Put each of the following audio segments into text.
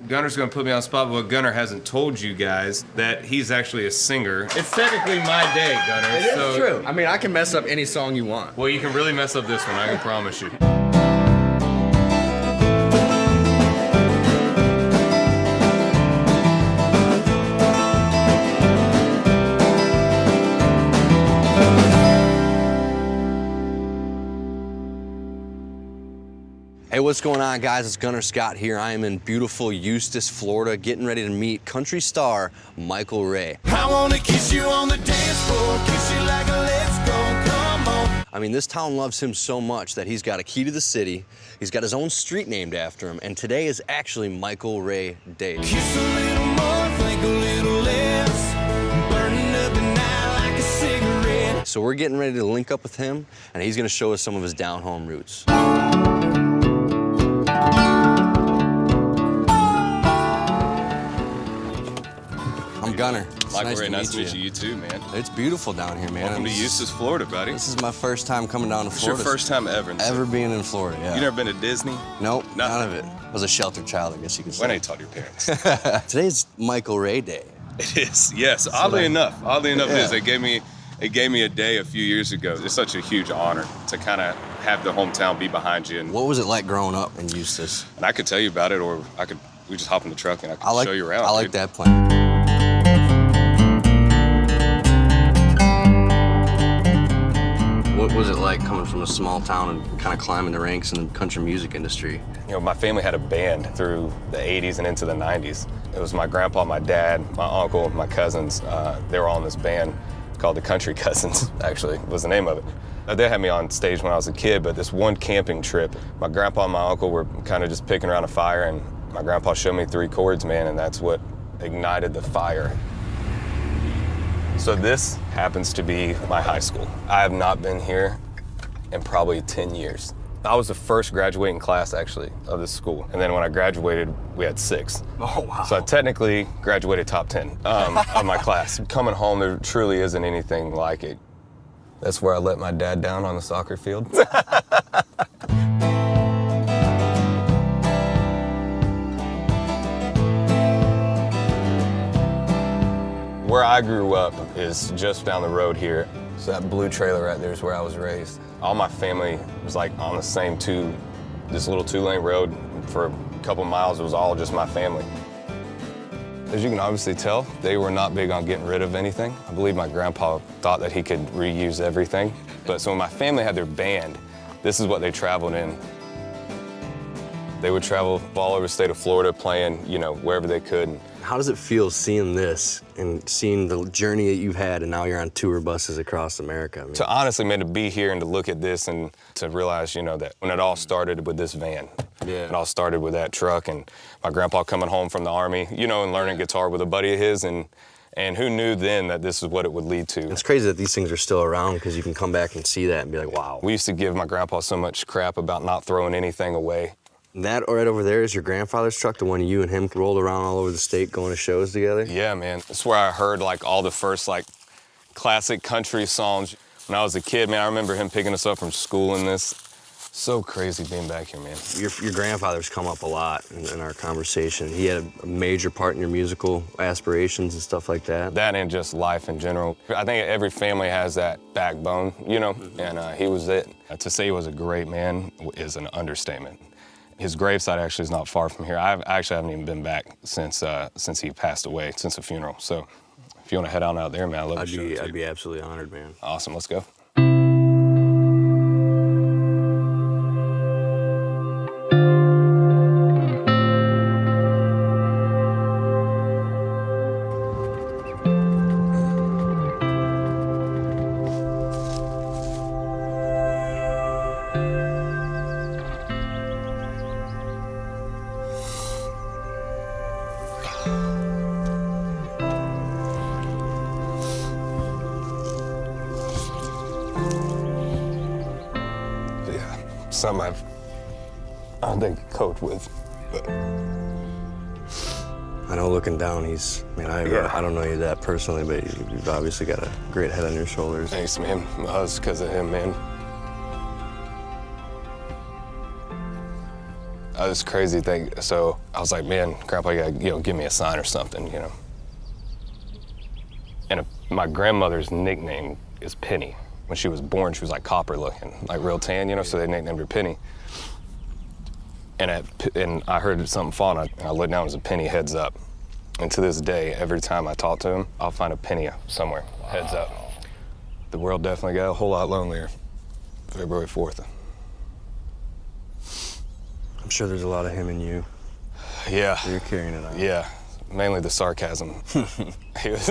Gunner's gonna put me on the spot, but what Gunner hasn't told you guys, that he's actually a singer. It's technically my day, Gunner. It is true. I mean, I can mess up any song you want. Well, you can really mess up this one, I can promise you. Hey, what's going on, guys? It's Gunner Scott here. I am in beautiful Eustis, Florida, getting ready to meet country star Michael Ray. I wanna kiss you on the dance floor, kiss you like a let's go, come on. I mean, this town loves him so much that he's got a key to the city. He's got his own street named after him, and today is actually Michael Ray Day. Kiss a little more, think a little less, burning up the night like a cigarette. So we're getting ready to link up with him, and he's gonna show us some of his down-home roots. I'm Gunner. Michael Ray, nice to meet you. You too, man. It's beautiful down here, man. Welcome to Eustis, Florida, buddy. This is my first time coming down to Florida. It's your first time ever? Ever being in Florida, yeah. You never been to Disney? Nope, Nothing. none of it. I was a sheltered child, I guess you could say. When I told your parents. Today's Michael Ray Day. It is, yes. Oddly enough, it is. They gave me a day a few years ago. It's such a huge honor to kind of have the hometown be behind you. And what was it like growing up in Eustis? And I could tell you about it, or we just hop in the truck and I could show you around. I like that plan. What was it like coming from a small town and kind of climbing the ranks in the country music industry? You know, my family had a band through the 80s and into the 90s. It was my grandpa, my dad, my uncle, my cousins. They were all in this band called the Country Cousins, actually, was the name of it. They had me on stage when I was a kid, but this one camping trip, my grandpa and my uncle were kind of just picking around a fire, and my grandpa showed me 3 chords, man, and that's what ignited the fire. So this happens to be my high school. I have not been here in probably 10 years. I was the first graduating class, actually, of this school. And then when I graduated, we had 6. Oh, wow. So I technically graduated top 10 of my class. Coming home, there truly isn't anything like it. That's where I let my dad down on the soccer field. Where I grew up is just down the road here. So that blue trailer right there is where I was raised. All my family was like on the same this little 2-lane road. For a couple miles, it was all just my family. As you can obviously tell, they were not big on getting rid of anything. I believe my grandpa thought that he could reuse everything. But so when my family had their band, this is what they traveled in. They would travel all over the state of Florida playing, you know, wherever they could. How does it feel seeing this and seeing the journey that you've had, and now you're on tour buses across America? I mean, to honestly, man, to be here and to look at this and to realize, you know, that when it all started with this van, it all started with that truck, and my grandpa coming home from the Army, you know, and learning guitar with a buddy of his, and who knew then that this is what it would lead to. It's crazy that these things are still around, because you can come back and see that and be like, wow. We used to give my grandpa so much crap about not throwing anything away. That right over there is your grandfather's truck, the one you and him rolled around all over the state going to shows together? Yeah, man. That's where I heard like all the first like classic country songs. When I was a kid, man, I remember him picking us up from school in this. So crazy being back here, man. Your grandfather's come up a lot in our conversation. He had a major part in your musical aspirations and stuff like that. That and just life in general. I think every family has that backbone, you know, and he was it. To say he was a great man is an understatement. His gravesite actually is not far from here. I actually haven't even been back since he passed away, since the funeral. So if you want to head on out there, man, I'd love to show it to you. I'd be absolutely honored, man. Awesome, let's go. Something I don't think coped with, but. I know looking down, I don't know you that personally, but you've obviously got a great head on your shoulders. Thanks, man. It's because of him, man. This crazy thing. So I was like, man, Grandpa, you gotta, give me a sign or something, And my grandmother's nickname is Penny. When she was born, she was like copper looking, like real tan, so they nicknamed her Penny. And I heard something fall, and I looked down, it was a penny heads up. And to this day, every time I talk to him, I'll find a penny somewhere, heads up. The world definitely got a whole lot lonelier February 4th. I'm sure there's a lot of him in you. Yeah. You're carrying it out. Yeah, mainly the sarcasm. he was.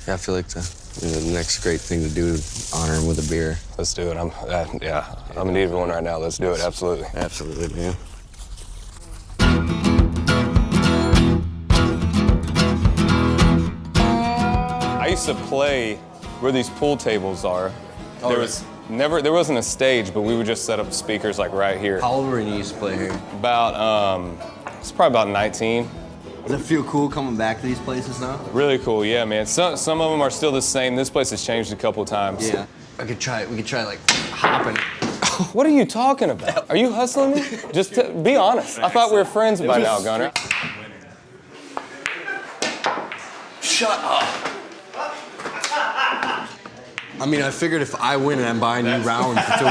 I feel like the next great thing to do is honor him with a beer. Let's do it. I'm in need of one right now. Let's do it. Absolutely. Absolutely, man. I used to play where these pool tables are. There wasn't a stage, but we would just set up speakers like right here. How old were you when you used to play here? It's probably about 19. Does it feel cool coming back to these places now? Really cool, yeah, man. Some of them are still the same. This place has changed a couple times. Yeah. We could try like hopping. What are you talking about? Are you hustling me? Just be honest. I thought we were friends by now, Gunner. Shut up. I mean, I figured if I win and I'm buying you rounds, it's a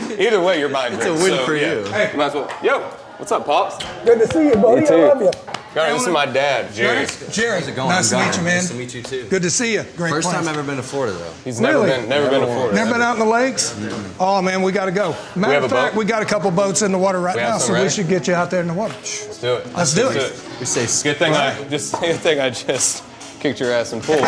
win. Either way, you're buying drinks. It's a win for you. Hey, might as well. Yo, what's up, Pops? Good to see you, buddy. You too. I love you. Gunner, this is my dad, Jerry. Jerry, How's it going? nice to meet you, man. Nice to meet you, too. Good to see you. Great First place. time I've ever been to Florida, though. He's never Really? been to Florida. Never been out in the lakes? Oh, man, we got to go. Matter have of a fact, boat? we got a couple boats in the water right We have now, some so we ready? should get you out there in the water. Let's do it. Let's do it. We say Good thing I just kicked your ass in pool.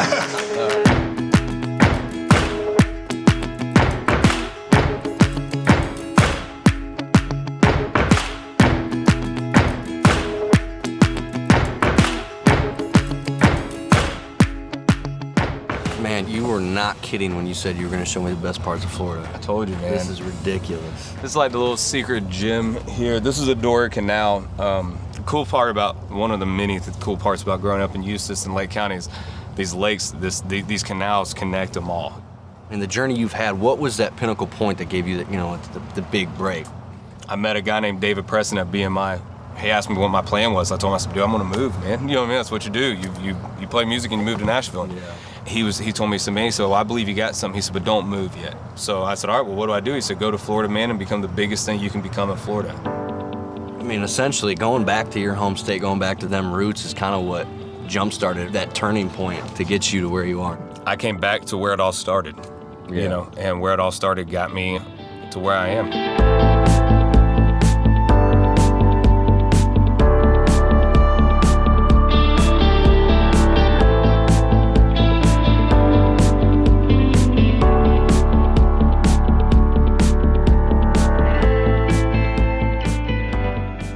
Man, you were not kidding when you said you were going to show me the best parts of Florida. I told you, man. This is ridiculous. This is like the little secret gym here. This is a Dora Canal. The cool part about, one of the many cool parts about growing up in Eustis and Lake County is these lakes, these canals connect them all. In the journey you've had, what was that pinnacle point that gave you the big break? I met a guy named David Preston at BMI. He asked me what my plan was. I told him, I said, dude, I'm gonna move, man. You know what I mean? That's what you do. You play music and you move to Nashville. Yeah. He told me, he said, man, he said, well, I believe you got something. He said, but don't move yet. So I said, all right, well, what do I do? He said, go to Florida, man, and become the biggest thing you can become in Florida. I mean, essentially, going back to your home state, going back to them roots is kind of what jump-started that turning point to get you to where you are. I came back to where it all started, and where it all started got me to where I am.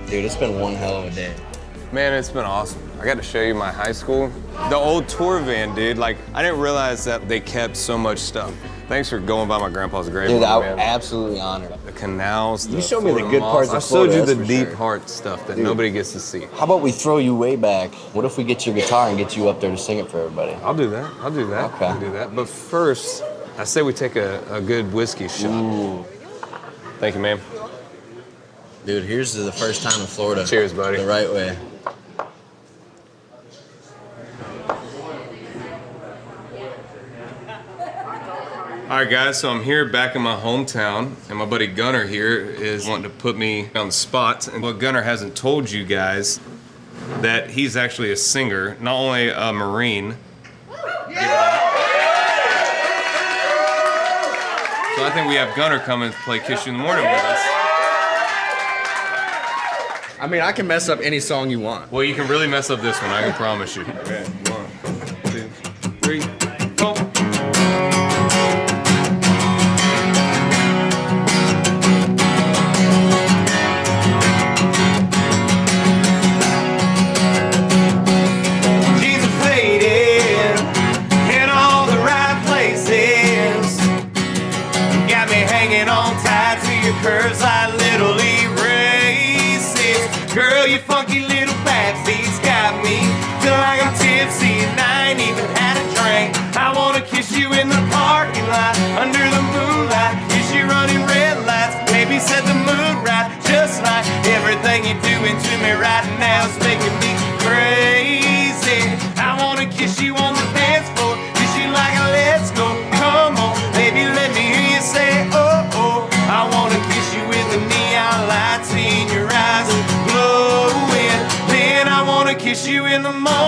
Dude, it's been one hell of a day. Man, it's been awesome. I got to show you my high school. The old tour van, dude, like, I didn't realize that they kept so much stuff. Thanks for going by my grandpa's grave. Dude, I'm man. absolutely honored. The canals, You showed me the good parts of I Florida, showed you that's the for deep sure. heart stuff that nobody gets to see. How about we throw you way back? What if we get your guitar and get you up there to sing it for everybody? I'll do that. I'll do that. Okay. I'll do that. But first, I say we take a good whiskey shot. Ooh. Thank you, man. Dude, here's to the first time in Florida. Cheers, buddy. The right way. All right, guys, so I'm here back in my hometown, and my buddy Gunner here is wanting to put me on the spot. And what Gunner hasn't told you guys, that he's actually a singer, not only a Marine. So I think we have Gunner come and play Kiss You in the Morning with us. I mean, I can mess up any song you want. Well, you can really mess up this one, I can promise you. Okay, 1, 2, 3, 4. She's faded in all the right places. Got me hanging on tight to your curves like little erases. Girl, your funky little backbeats got me feeling like I'm tipsy and I ain't even had a drink. I wanna kiss you in the parking lot under the moonlight. Kiss you running red lights, maybe right now is making me crazy. I wanna kiss you on the dance floor, kiss you like a let's go. Come on, baby, let me hear you say, oh, oh. I wanna kiss you with the neon lights in your eyes glowing. Then I wanna kiss you in the morning.